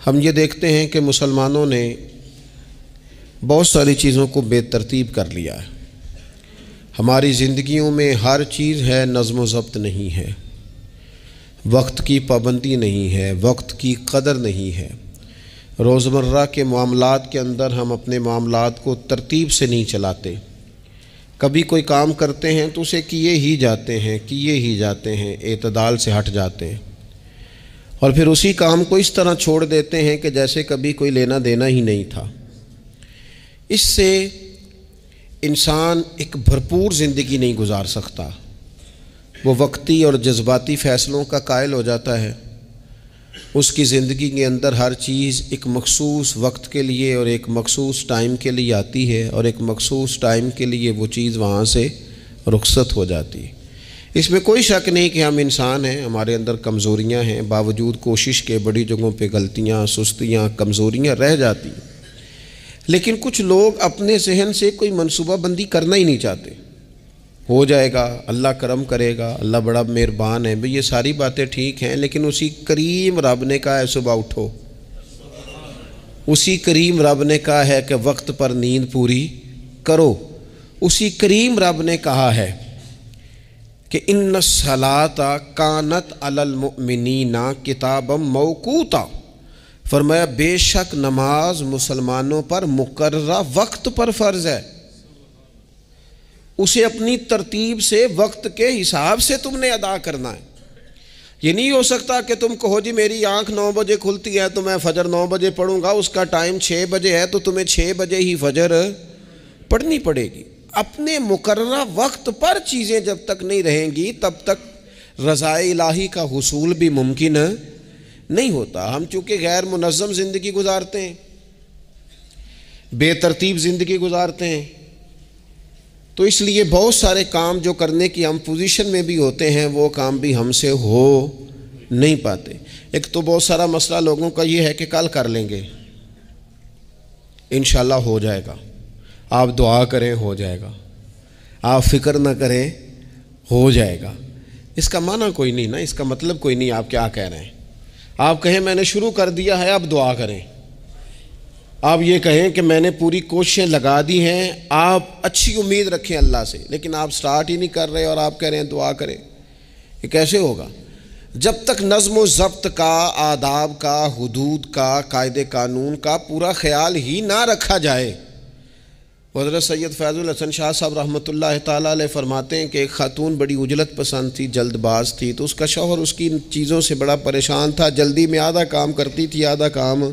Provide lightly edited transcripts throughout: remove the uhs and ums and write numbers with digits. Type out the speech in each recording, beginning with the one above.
हम ये देखते हैं कि मुसलमानों ने बहुत सारी चीज़ों को बेतरतीब कर लिया है। हमारी ज़िंदगियों में हर चीज़ है, नज़्म व ज़ब्त नहीं है, वक्त की पाबंदी नहीं है, वक्त की कदर नहीं है। रोज़मर्रा के मामलात के अंदर हम अपने मामलात को तरतीब से नहीं चलाते। कभी कोई काम करते हैं तो उसे किए ही जाते हैं, एतदाल से हट जाते हैं, और फिर उसी काम को इस तरह छोड़ देते हैं कि जैसे कभी कोई लेना देना ही नहीं था। इससे इंसान एक भरपूर ज़िंदगी नहीं गुजार सकता। वो वक्ती और जज्बाती फ़ैसलों का कायल हो जाता है। उसकी ज़िंदगी के अंदर हर चीज़ एक मखसूस वक्त के लिए और एक मखसूस टाइम के लिए आती है, और एक मखसूस टाइम के लिए वो चीज़ वहाँ से रुखसत हो जाती है। इसमें कोई शक नहीं कि हम इंसान हैं, हमारे अंदर कमज़ोरियाँ हैं, बावजूद कोशिश के बड़ी जगहों पे गलतियाँ, सुस्तियाँ, कमज़ोरियाँ रह जाती हैं। लेकिन कुछ लोग अपने जहन से कोई मनसूबा बंदी करना ही नहीं चाहते। हो जाएगा, अल्लाह करम करेगा, अल्लाह बड़ा मेहरबान है। भाई ये सारी बातें ठीक हैं, लेकिन उसी करीम रब ने कहा है सुबह उठो, उसी करीम रब ने कहा है कि वक्त पर नींद पूरी करो, उसी करीम रब ने कहा है कि इन्ना सलाता कानत अलल मुमिनीना किताबम मौकूता। फरमाया बेशक नमाज मुसलमानों पर मुकर्ररा वक्त पर फ़र्ज़ है। उसे अपनी तरतीब से वक्त के हिसाब से तुमने अदा करना है। ये नहीं हो सकता कि तुम कहो जी मेरी आँख 9 बजे खुलती है तो मैं फ़जर 9 बजे पढ़ूँगा, उसका टाइम 6 बजे है तो तुम्हें 6 बजे ही फ़जर पढ़नी पड़ेगी। अपने मुकर्ररा वक्त पर चीज़ें जब तक नहीं रहेंगी तब तक रज़ाए इलाही का हुसूल भी मुमकिन नहीं होता। हम चूँकि गैर मुनज़्ज़म ज़िंदगी गुजारते हैं, बेतरतीब ज़िंदगी गुजारते हैं, तो इसलिए बहुत सारे काम जो करने की हम पोजीशन में भी होते हैं वो काम भी हमसे हो नहीं पाते। एक तो बहुत सारा मसला लोगों का ये है कि कल कर लेंगे, इंशाल्लाह हो जाएगा, आप दुआ करें हो जाएगा, आप फ़िक्र ना करें हो जाएगा। इसका माना कोई नहीं ना, इसका मतलब कोई नहीं। आप क्या कह रहे हैं? आप कहें मैंने शुरू कर दिया है, आप दुआ करें। आप ये कहें कि मैंने पूरी कोशिशें लगा दी हैं, आप अच्छी उम्मीद रखें अल्लाह से, लेकिन आप स्टार्ट ही नहीं कर रहे और आप कह रहे हैं दुआ करें। ये कैसे होगा? जब तक नज़्म व ज़ब्त का, आदाब का, हुदूद का, कायदे कानून का पूरा ख्याल ही ना रखा जाए। हज़रत सैयद फैज़ुल हसन शाह साहब रहमतुल्लाह ताला अलैह फरमाते हैं कि एक खातून बड़ी उजलत पसंद थी, जल्दबाज थी, तो उसका शौहर उसकी इन चीज़ों से बड़ा परेशान था। जल्दी में आधा काम करती थी, आधा काम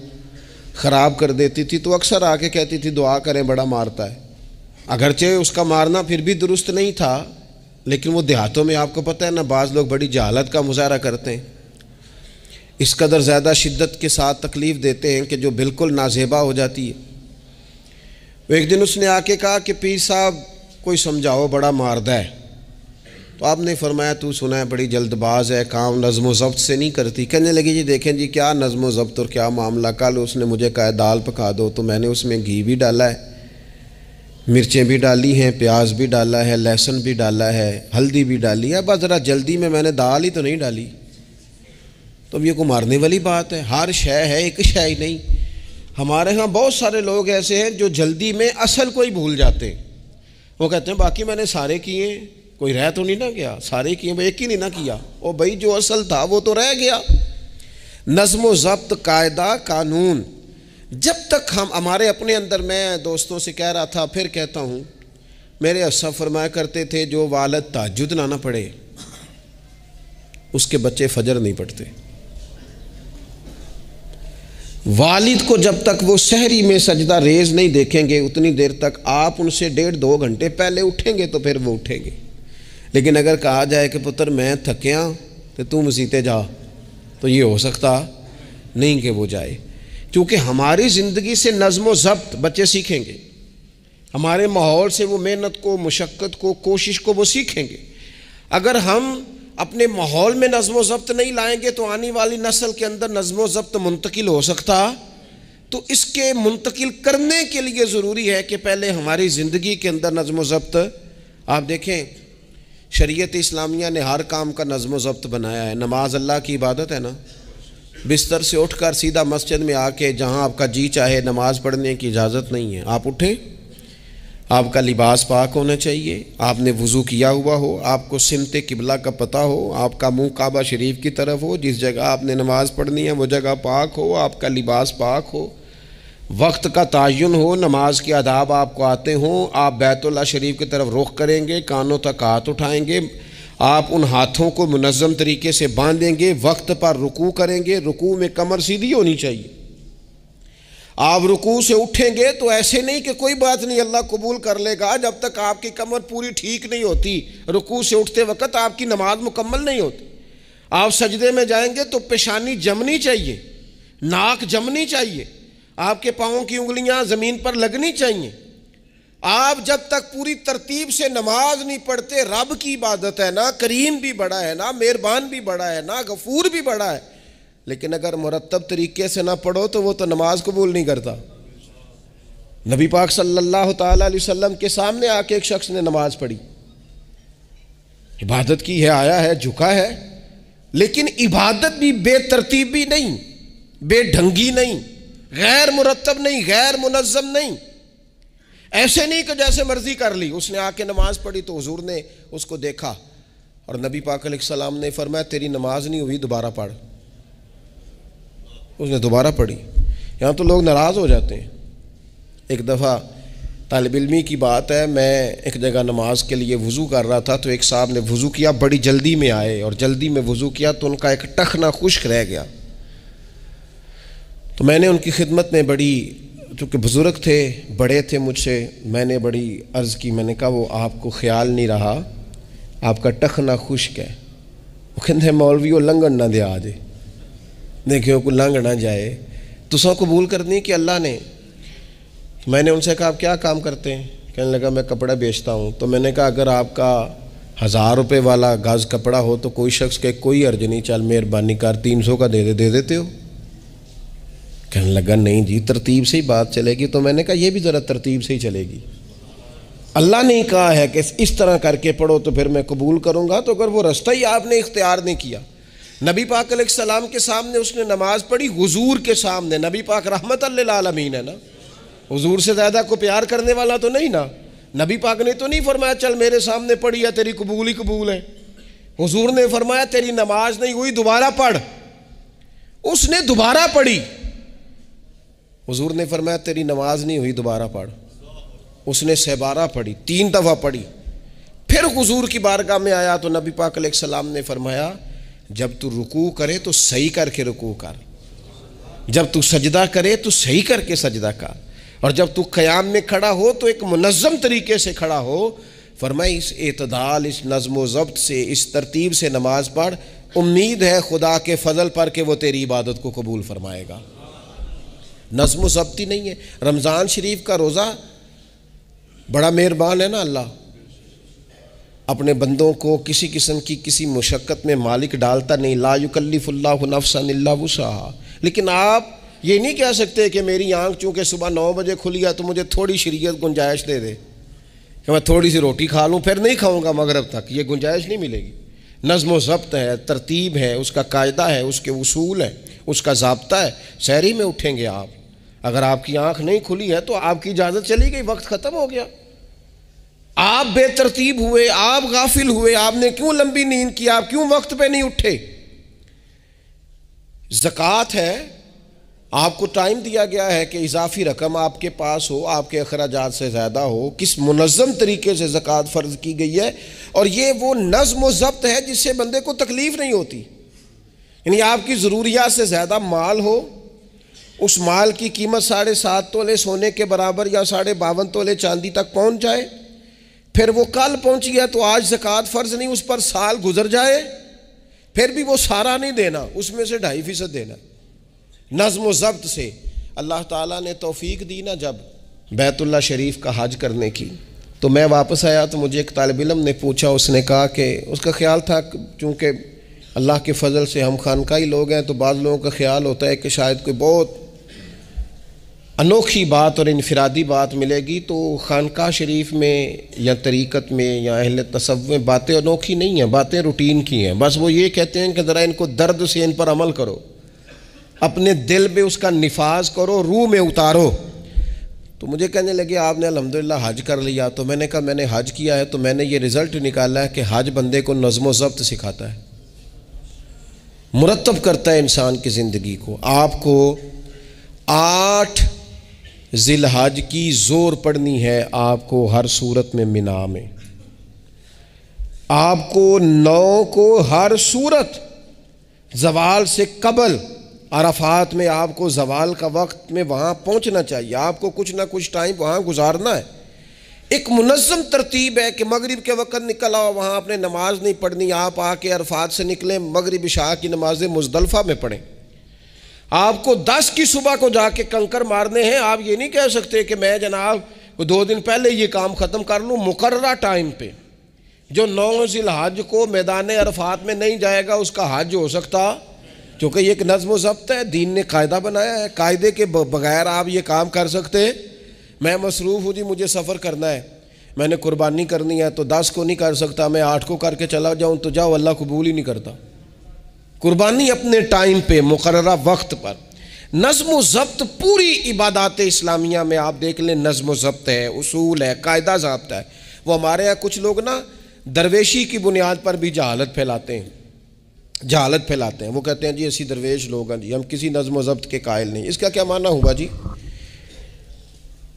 ख़राब कर देती थी। तो अक्सर आके कहती थी दुआ करें, बड़ा मारता है। अगरचे उसका मारना फिर भी दुरुस्त नहीं था, लेकिन वो देहातों में आपको पता है ना, बाज़ लोग बड़ी जहालत का मुज़ाहरा करते हैं, इस कदर ज़्यादा शिद्दत के साथ तकलीफ़ देते हैं कि जो बिल्कुल नाज़ेबा हो जाती है। एक दिन उसने आके कहा कि पीर साहब कोई समझाओ, बड़ा मारदा है। तो आपने फरमाया तू सुना है बड़ी जल्दबाज है, काम नज़्म व ज़ब्त से नहीं करती। कहने लगी जी देखें जी क्या नज़्म व ज़ब्त और क्या मामला। कल उसने मुझे कहा दाल पका दो, तो मैंने उसमें घी भी डाला है, मिर्चें भी डाली हैं, प्याज भी डाला है, लहसुन भी डाला है, हल्दी भी डाली है, बस ज़रा जल्दी में मैंने दाल ही तो नहीं डाली। तो ये को मारने वाली बात है? हर शय है, एक शय ही नहीं। हमारे यहाँ बहुत सारे लोग ऐसे हैं जो जल्दी में असल को ही भूल जाते हैं। वो कहते हैं बाकी मैंने सारे किए, कोई रह तो नहीं ना गया, सारे किए, भाई एक ही नहीं ना किया। ओ भाई जो असल था वो तो रह गया। नज़्म व ज़ब्त, कायदा कानून जब तक हम हमारे अपने अंदर, मैं दोस्तों से कह रहा था फिर कहता हूँ, मेरे अस्सा फरमाया करते थे जो वालिद तहज्जुद ना पढ़े उसके बच्चे फजर नहीं पढ़ते। वालिद को जब तक वो सहरी में सजदा रेज नहीं देखेंगे उतनी देर तक आप उनसे 1.5-2 घंटे पहले उठेंगे तो फिर वो उठेंगे। लेकिन अगर कहा जाए कि पुत्र मैं थकिया तो तू मसीते जा, तो ये हो सकता नहीं कि वो जाए। क्योंकि हमारी ज़िंदगी से नज़्म व ज़ब्त बच्चे सीखेंगे, हमारे माहौल से वो मेहनत को, मुशक्क़त को, कोशिश को वो सीखेंगे। अगर हम अपने माहौल में नज़्म व ज़ब्त नहीं लाएंगे तो आने वाली नस्ल के अंदर नज़्म व ज़ब्त मुंतकिल हो सकता। तो इसके मुंतकिल करने के लिए ज़रूरी है कि पहले हमारी ज़िंदगी के अंदर नज़्म व ज़ब्त, आप देखें शरीयत इस्लामिया ने हर काम का नज़्म व ज़ब्त बनाया है। नमाज अल्लाह की इबादत है ना, बिस्तर से उठकर सीधा मस्जिद में आके जहाँ आपका जी चाहे नमाज़ पढ़ने की इजाज़त नहीं है। आप उठें, आपका लिबास पाक होना चाहिए, आपने वज़ू किया हुआ हो, आपको सिमते किबला का पता हो, आपका मुंह काबा शरीफ की तरफ हो, जिस जगह आपने नमाज़ पढ़नी है वो जगह पाक हो, आपका लिबास पाक हो, वक्त का तयन हो, नमाज के आदाब आपको आते हों, आप बैतुल्लाह शरीफ की तरफ रुख करेंगे, कानों तक हाथ उठाएंगे, आप उन हाथों को मुनज़्ज़म तरीके से बांधेंगे, वक्त पर रुकू करेंगे, रुकू में कमर सीधी होनी चाहिए। आप रुकू से उठेंगे तो ऐसे नहीं कि कोई बात नहीं अल्लाह कबूल कर लेगा, जब तक आपकी कमर पूरी ठीक नहीं होती, रुकू से उठते वक्त आपकी नमाज मुकम्मल नहीं होती। आप सजदे में जाएंगे तो पेशानी जमनी चाहिए, नाक जमनी चाहिए, आपके पाँव की उंगलियां ज़मीन पर लगनी चाहिए। आप जब तक पूरी तरतीब से नमाज नहीं पढ़ते, रब की इबादत है ना, करीम भी बड़ा है ना, मेहरबान भी बड़ा है ना, गफूर भी बड़ा है, लेकिन अगर मुरत्तब तरीके से ना पढ़ो तो वो तो नमाज कबूल नहीं करता। नबी पाक सल्लल्लाहु ताला अलैहि वसल्लम के सामने आके एक शख्स ने नमाज पढ़ी, इबादत की है, आया है, झुका है, लेकिन इबादत भी बेतरतीब भी नहीं, बेढंगी नहीं, गैर मुरत्तब नहीं, गैर मुनज़्ज़म नहीं, ऐसे नहीं कि जैसे मर्जी कर ली। उसने आके नमाज पढ़ी तो हुजूर ने उसको देखा और नबी पाक अलैहिस्सलाम ने फरमाया तेरी नमाज नहीं हुई, दोबारा पढ़। उसने दोबारा पढ़ी। यहाँ तो लोग नाराज़ हो जाते हैं। एक दफ़ा तालिब इल्मी की बात है, मैं एक जगह नमाज के लिए वज़ू कर रहा था तो एक साहब ने वज़ू किया, बड़ी जल्दी में आए और जल्दी में वज़ू किया तो उनका एक टखना खुश्क रह गया। तो मैंने उनकी खिदमत में बड़ी, चूँकि बुज़ुर्ग थे, बड़े थे मुझसे, मैंने बड़ी अर्ज़ की, मैंने कहा वो आपको ख्याल नहीं रहा, आपका टखना खुश्क है। वो कहते मौलवी वो लंघन ना दे आज, देखियो को लंघ ना जाए, तुसा कबूल करनी कि अल्लाह ने। मैंने उनसे कहा आप क्या काम करते हैं? कहने लगा मैं कपड़ा बेचता हूँ। तो मैंने कहा अगर आपका 1000 रुपये वाला गज़ कपड़ा हो तो कोई शख्स के कोई अर्ज नहीं, चल मेहरबानी कर 300 का दे देते हो? कहने लगा नहीं जी, तरतीब से ही बात चलेगी। तो मैंने कहा ये भी ज़रा तरतीब से ही चलेगी, अल्लाह ने कहा है कि इस तरह करके पढ़ो तो फिर मैं कबूल करूँगा। तो अगर वो रास्ता ही आपने इख्तियार नहीं किया, नबी पाक अलैहिस्सलाम के सामने उसने नमाज पढ़ी, हुजूर के सामने, नबी पाक रहमतल लिल आलमीन है ना, हुजूर से ज़्यादा को प्यार करने वाला तो नहीं ना। नबी पाक ने तो नहीं फरमाया चल मेरे सामने पढ़ी या तेरी कबूल ही कबूल है। हुजूर ने फरमाया तेरी नमाज नहीं हुई, दोबारा पढ़। उसने दोबारा पढ़ी। हुजूर ने फरमाया तेरी नमाज नहीं हुई, दोबारा पढ़। उसने 12 पढ़ी, 3 दफ़ा पढ़ी। फिर हुजूर की बारगाह में आया तो नबी पाक अलैहिस्सलाम ने फरमाया जब तू रुकू करे तो सही करके रुकू कर, जब तू सजदा करे तो सही करके सजदा कर, और जब तू क़याम में खड़ा हो तो एक मुनज़्ज़म तरीके से खड़ा हो। फरमाया इस एतदाल, इस नज़्म व ज़ब्त से, इस तरतीब से नमाज पढ़, उम्मीद है खुदा के फ़ज़ल पर कि वो तेरी इबादत को कबूल फरमाएगा। नज़्म व ज़ब्त ही नहीं है। रमज़ान शरीफ का रोज़ा बड़ा मेहरबान है ना अल्लाह, अपने बंदों को किसी किस्म की किसी मुशक्क़त में मालिक डालता नहीं। ला युकल्लिफुल्लाहु नफ्सन इल्ला वुसअहा। लेकिन आप ये नहीं कह सकते कि मेरी आँख चूँकि सुबह 9 बजे खुली है तो मुझे थोड़ी शरीयत गुंजाइश दे दे कि मैं थोड़ी सी रोटी खा लूँ फिर नहीं खाऊँगा मगरब तक, ये गुंजाइश नहीं मिलेगी। नज़्म व ज़ब्त है, तरतीब है, उसका कायदा है, उसके उसूल है, उसका ज़ाब्ता है। सहरी में उठेंगे आप, अगर आपकी आँख नहीं खुली है तो आपकी इजाज़त चली गई, वक्त ख़त्म हो गया। आप बेतरतीब हुए, आप गाफिल हुए, आपने क्यों लंबी नींद की, आप क्यों वक्त पे नहीं उठे? ज़कात है, आपको टाइम दिया गया है कि इजाफी रकम आपके पास हो, आपके अखराजात से ज़्यादा हो, किस मुनज़्ज़म तरीके से ज़कात फ़र्ज़ की गई है। और ये वो नज़्म व ज़ब्त है जिससे बंदे को तकलीफ़ नहीं होती। यानी आपकी ज़रूरियात से ज़्यादा माल हो, उस माल की कीमत 7.5 तोले सोने के बराबर या 52.5 तोले चांदी तक पहुँच जाए, फिर वो कल पहुँची है तो आज ज़कात फ़र्ज़ नहीं, उस पर साल गुजर जाए, फिर भी वो सारा नहीं देना, उसमें से 2.5% देना। नज़्म व ज़ब्त से अल्लाह ताला ने तौफ़ीक दी ना जब बैतुल्लाह शरीफ का हज करने की, तो मैं वापस आया तो मुझे एक तालिब इल्म ने पूछा, उसने कहा कि उसका ख्याल था चूँकि अल्लाह के फ़ज़ल से हम खानकाही लोग हैं तो बाज़ लोगों का ख्याल होता है कि शायद कोई बहुत अनोखी बात और इनफरादी बात मिलेगी, तो खानका शरीफ में या तरीक़त में या अहले तसव्वुफ़ में बातें अनोखी नहीं हैं, बातें रूटीन की हैं। बस वो ये कहते हैं कि ज़रा इनको दर्द से इन पर अमल करो। अपने दिल में उसका निफाज करो, रूह में उतारो। तो मुझे कहने लगे आपने अल्हम्दुलिल्लाह हज कर लिया। तो मैंने कहा मैंने हज किया है तो मैंने ये रिज़ल्ट निकाला है कि हज बंदे को नज़्म व ज़ब्त सिखाता है, मुरतब करता है इंसान की ज़िंदगी को। आपको 8 ज़िलहज की ज़ोर पड़नी है आपको हर सूरत में मिना में, आपको 9 को हर सूरत ज़वाल से कबल अरफात में आपको ज़वाल का वक्त में वहाँ पहुँचना चाहिए। आपको कुछ ना कुछ टाइम वहाँ गुजारना है। एक मुनज़्ज़म तरतीब है कि मगरिब के वक्त निकल आओ, वहाँ आपने नमाज नहीं पढ़नी, आप आके अरफात से निकलें, मगरिब इशा की नमाज़ें मुज़दलिफ़ा में पढ़ें। आपको 10 की सुबह को जाके कंकर मारने हैं। आप ये नहीं कह सकते कि मैं जनाब 2 दिन पहले ये काम ख़त्म कर लूँ। मुकर्ररा टाइम पे जो 9 ज़िलहज को मैदान अरफात में नहीं जाएगा उसका हज हो सकता, क्योंकि ये एक नज़्म व ज़ब्त है, दीन ने कायदा बनाया है। कायदे के बगैर आप ये काम कर सकते? मैं मसरूफ़ हूँ जी, मुझे सफ़र करना है, मैंने कुर्बानी करनी है, तो 10 को नहीं कर सकता, मैं 8 को करके चला जाऊँ तो जाओ, अल्लाह कबूल ही नहीं करता। कुर्बानी अपने टाइम पे मुकर्ररा वक्त पर। नज़्म व ज़ब्त पूरी इबादत इस्लामिया में आप देख लें, नज़्म व ज़ब्त है, उसूल है, कायदा ज़ाब्ता है। वो हमारे यहाँ कुछ लोग ना दरवेशी की बुनियाद पर भी जहालत फैलाते हैं, जहालत फैलाते हैं। वो कहते हैं जी ऐसी दरवेश लोग हैं जी, हम किसी नज़्म व ज़ब्त के कायल नहीं। इसका क्या माना हुआ जी?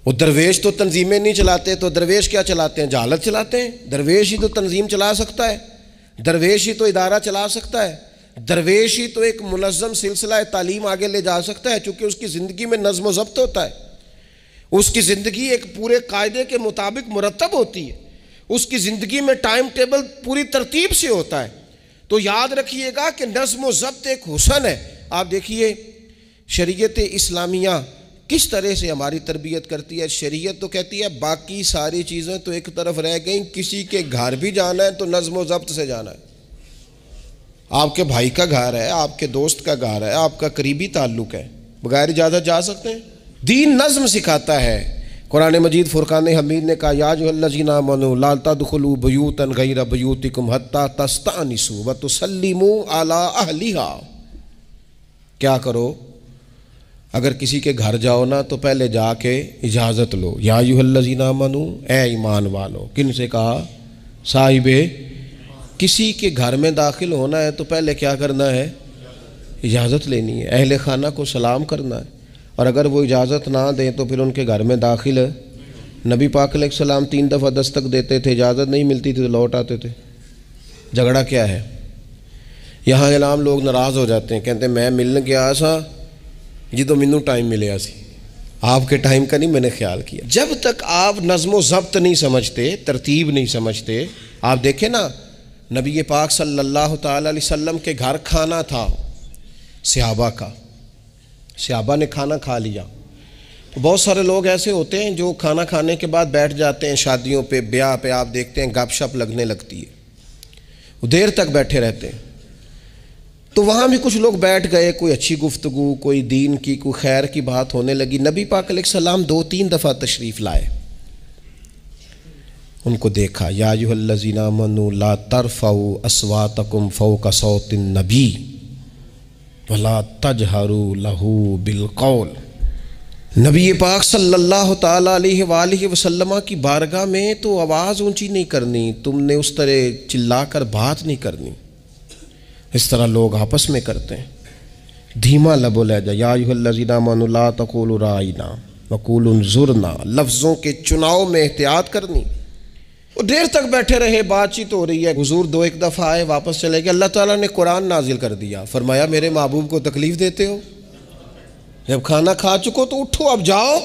वो दरवेश तो तंजीमें नहीं चलाते, तो दरवेश क्या चलाते हैं? जहालत चलाते हैं। दरवेश ही तो तंजीम चला सकता है, दरवेश ही तो इदारा चला सकता है, दरवेश ही तो एक मुनज़्ज़म सिलसिला तालीम आगे ले जा सकता है, चूँकि उसकी ज़िंदगी में नज़्म व ज़ब्त होता है। उसकी ज़िंदगी एक पूरे कायदे के मुताबिक मुरतब होती है, उसकी ज़िंदगी में टाइम टेबल पूरी तरतीब से होता है। तो याद रखिएगा कि नज़्म व ज़ब्त एक हुस्न है। आप देखिए शरीयत इस्लामिया किस तरह से हमारी तरबियत करती है। शरीयत तो कहती है बाकी सारी चीज़ें तो एक तरफ रह गई, किसी के घर भी जाना है तो नज़्म व ज़ब्त से जाना है। आपके भाई का घर है, आपके दोस्त का घर है, आपका करीबी ताल्लुक़ है, बगैर इजाज़त जा सकते हैं? दीन नज़्म सिखाता है। कुरान मजीद फुरकान हमीद ने कहा या अय्युहल्लज़ीना आमनू ला तदखुलू बुयूतन गैरा बुयूतिकुम हत्ता तस्तअनिसू व तुसल्लिमू अला अहलिहा। क्या करो? अगर किसी के घर जाओ ना तो पहले जाके इजाज़त लो। या अय्युहल्लज़ीना आमनू, ए ईमान वालो। किन से कहा? साहिबे किसी के घर में दाखिल होना है तो पहले क्या करना है? इजाज़त लेनी है। अहले खाना को सलाम करना है, और अगर वो इजाज़त ना दें तो फिर उनके घर में दाखिल। नबी पाक अलैहिस्सलाम 3 दफ़ा दस्तक देते थे, इजाज़त नहीं मिलती थी तो लौट आते थे। झगड़ा क्या है? यहाँ इलाम लोग नाराज़ हो जाते हैं, कहते हैं मैं मिलने गया सा जी तो मैनू टाइम मिले सी, आपके टाइम का नहीं मैंने ख्याल किया। जब तक आप नज़्म व ज़ब्त नहीं समझते, तरतीब नहीं समझते। आप देखें ना नबी पाक सल्लल्लाहु ताला अलैहि वसल्लम के घर खाना था सहाबा का, सहाबा ने खाना खा लिया। तो बहुत सारे लोग ऐसे होते हैं जो खाना खाने के बाद बैठ जाते हैं, शादियों पे, ब्याह पे आप देखते हैं गपशप लगने लगती है, वो देर तक बैठे रहते हैं। तो वहाँ भी कुछ लोग बैठ गए, कोई अच्छी गुफ्तगू, कोई दीन की, कोई खैर की बात होने लगी। नबी पाक अलैहिस्सलाम 2-3 दफ़ा तशरीफ़ लाए, उनको देखा। या अय्युहल्लज़ीना आमनू ला तरफ़ऊ अस्वातकुम फ़ौक़ा सौतिन नबी वला तजहरू लहू बिलकौल। नबी पाक सल्लल्लाहु ताला अलैहि वसल्लम की बारगाह में तो आवाज़ ऊंची नहीं करनी, तुमने उस तरह चिल्लाकर बात नहीं करनी। इस तरह लोग आपस में करते हैं, धीमा लबो लहजा। या अय्युहल्लज़ीना आमनू ला तक़ूलू राइना वक़ूलू उन्ज़ुरना। लफ्ज़ों के चुनाव में एहतियात करनी। वो देर तक बैठे रहे, बातचीत हो रही है। हुजूर 2-1 दफ़ा आए, वापस चले गए। अल्लाह ताला ने कुरान नाजिल कर दिया, फरमाया मेरे महबूब को तकलीफ़ देते हो, जब खाना खा चुको तो उठो, अब जाओ,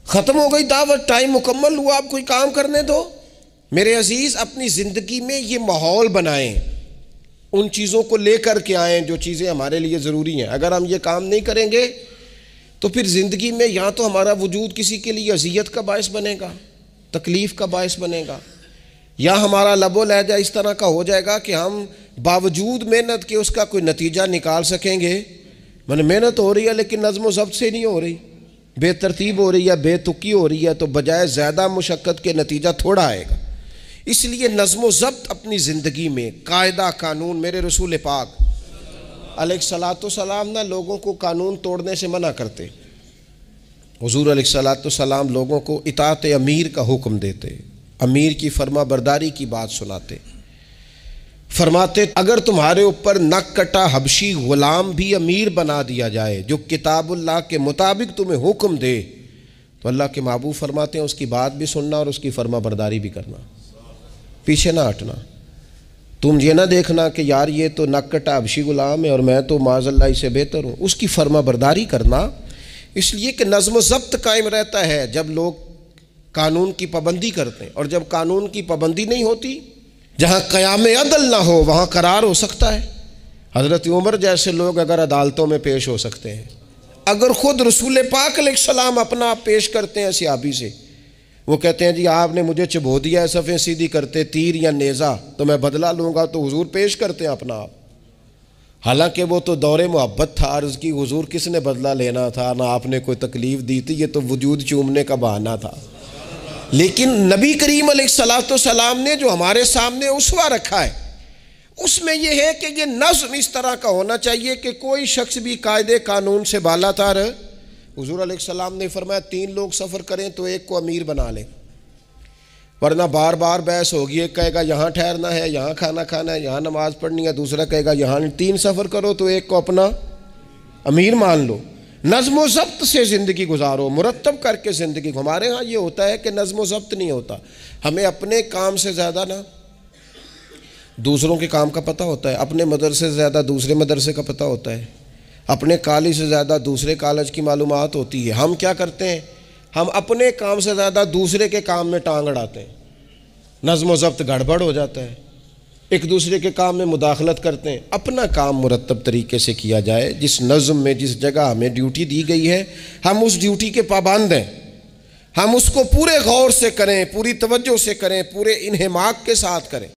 ख़त्म हो गई दावत, टाइम मुकम्मल हुआ, अब कोई काम करने दो। मेरे अजीज़, अपनी ज़िंदगी में ये माहौल बनाएं, उन चीज़ों को लेकर के आएँ जो चीज़ें हमारे लिए ज़रूरी हैं। अगर हम ये काम नहीं करेंगे तो फिर ज़िंदगी में या तो हमारा वजूद किसी के लिए अज़ियत का बायस बनेगा, तकलीफ़ का बायस बनेगा, या हमारा लबो लहजा इस तरह का हो जाएगा कि हम बावजूद मेहनत के उसका कोई नतीजा निकाल सकेंगे। मैंने मेहनत हो रही है लेकिन नज़्म व ज़ब्त से नहीं हो रही, बेतरतीब हो रही है, बेतुकी हो रही है, तो बजाय ज़्यादा मुशक्क़त के नतीजा थोड़ा आएगा। इसलिए नज़्म व ज़ब्त अपनी ज़िंदगी में कायदा कानून, मेरे रसूल पाक अलैहिस्सलाम ना लोगों को कानून तोड़ने से मना करते। हुजूर अलैहिस्सलाम लोगों को इताअत अमीर का हुक्म देते, अमीर की फर्मा बरदारी की बात सुनाते। फरमाते अगर तुम्हारे ऊपर नक कटा हबशी गुलाम भी अमीर बना दिया जाए जो किताबुल्लाह के मुताबिक तुम्हें हुक्म दे, तो अल्लाह के महबूब फरमाते हैं उसकी बात भी सुनना और उसकी फर्मा बरदारी भी करना, पीछे ना हटना। तुम ये ना देखना कि यार ये तो नक कटा हबशी गुलाम है और मैं तो माज़अल्लाह से बेहतर हूँ, उसकी फर्मा बरदारी करना। इसलिए कि नज़्म ज़ब्त कायम रहता है जब लोग कानून की पाबंदी करते हैं, और जब कानून की पाबंदी नहीं होती, जहाँ क़याम अदल ना हो वहाँ करार हो सकता है। हज़रत उमर जैसे लोग अगर अदालतों में पेश हो सकते हैं, अगर ख़ुद रसूल पाक अलैहिस्सलाम अपना आप पेश करते हैं सहाबी से, वो कहते हैं जी आपने मुझे चबो दिया है सफ़ें सीधी करते तीर या नेज़ा, तो मैं बदला लूँगा, तो हुजूर पेश करते हैं अपना आप। हालांकि वो तो दौरे मोहब्बत था, अर्ज़ की हुजूर किसने बदला लेना था, ना आपने कोई तकलीफ़ दी थी, ये तो वजूद चूमने का बहाना था। लेकिन नबी करीम अलैहिस्सलाम ने जो हमारे सामने उसवा रखा है, उसमें यह है कि ये नज़्म इस तरह का होना चाहिए कि कोई शख्स भी कायदे कानून से बालातर। हुजूर अलैहिस्सलाम ने फरमाया 3 लोग सफ़र करें तो एक को अमीर बना लें, वरना बार बार बहस होगी। एक कहेगा यहाँ ठहरना है, यहाँ खाना खाना है, यहाँ नमाज़ पढ़नी है, दूसरा कहेगा यहाँ। 3 सफ़र करो तो एक को अपना अमीर मान लो। नज़्म ज़ब्त से ज़िंदगी गुजारो, मुरतब करके ज़िंदगी। हमारे यहाँ ये होता है कि नज़्म ज़ब्त नहीं होता, हमें अपने काम से ज़्यादा ना दूसरों के काम का पता होता है, अपने मदरसे से ज़्यादा दूसरे मदरसे का पता होता है, अपने कॉलेज से ज़्यादा दूसरे कॉलेज की मालूमात होती है। हम क्या करते हैं, हम अपने काम से ज़्यादा दूसरे के काम में टांग अड़ाते हैं, नज़्म ज़ब्त गड़बड़ हो जाता है, एक दूसरे के काम में मुदाखलत करते हैं। अपना काम मुरतब तरीके से किया जाए, जिस नज़्म में जिस जगह हमें ड्यूटी दी गई है हम उस ड्यूटी के पाबंद हैं, हम उसको पूरे गौर से करें, पूरी तवज्जो से करें, पूरे इन्हिमाक के साथ करें।